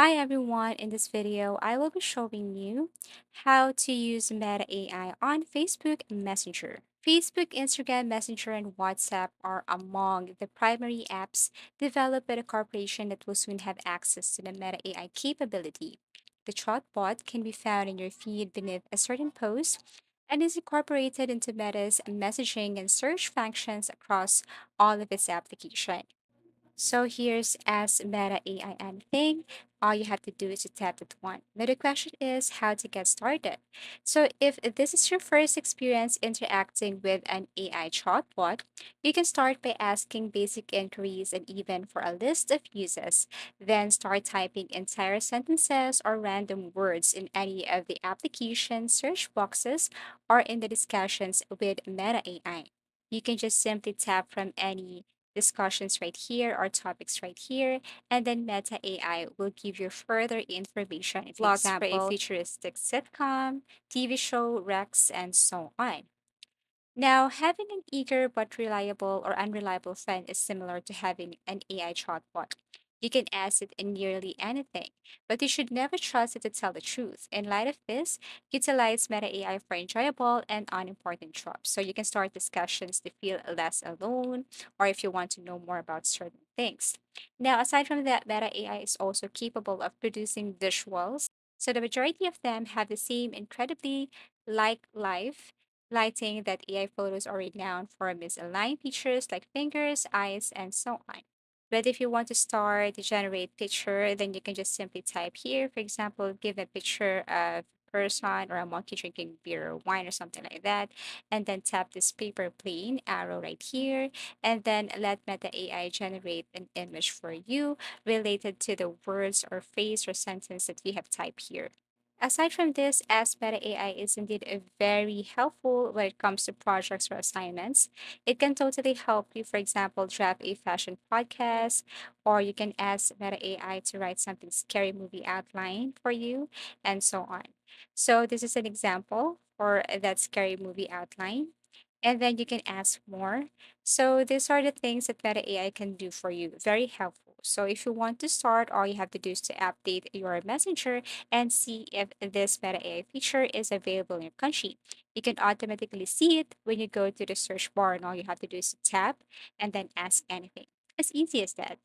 Hi everyone, in this video, I will be showing you how to use Meta AI on Facebook Messenger. Facebook, Instagram, Messenger, and WhatsApp are among the primary apps developed by the corporation that will soon have access to the Meta AI capability. The chatbot can be found in your feed beneath a certain post and is incorporated into Meta's messaging and search functions across all of its applications. So here's Ask Meta AI anything. All you have to do is to tap that one. Now the question is how to get started. So if this is your first experience interacting with an AI chatbot, you can start by asking basic inquiries and even for a list of uses. Then start typing entire sentences or random words in any of the application search boxes or in the discussions with Meta AI. You can just simply tap from any discussions right here or topics right here, and then Meta AI will give you further information, for plots for a futuristic sitcom, TV show, Rex, and so on. Now, having an eager but reliable or unreliable friend is similar to having an AI chatbot. You can ask it in nearly anything, but you should never trust it to tell the truth. In light of this, utilize Meta AI for enjoyable and unimportant jobs. So you can start discussions to feel less alone, or if you want to know more about certain things. Now, aside from that, Meta AI is also capable of producing visuals. So the majority of them have the same incredibly like life lighting that AI photos are renowned for misaligned features like fingers, eyes, and so on. But if you want to start to generate picture, then you can just simply type here, for example, give a picture of a person or a monkey drinking beer or wine or something like that, and then tap this paper plane arrow right here, and then let Meta AI generate an image for you related to the words or phrase or sentence that you have typed here. Aside from this, Ask Meta AI is indeed a very helpful when it comes to projects or assignments. It can totally help you, for example, draft a fashion podcast, or you can ask Meta AI to write something scary movie outline for you, and so on. So this is an example for that scary movie outline. And then you can ask more. So these are the things that Meta AI can do for you. Very helpful. So if you want to start, all you have to do is to update your messenger and see if this Meta AI feature is available in your country. You can automatically see it when you go to the search bar, and all you have to do is to tap and then ask anything. As easy as that.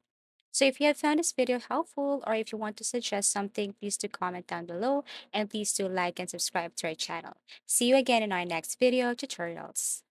So if you have found this video helpful or if you want to suggest something, please do comment down below and please do like and subscribe to our channel. See you again in our next video tutorials.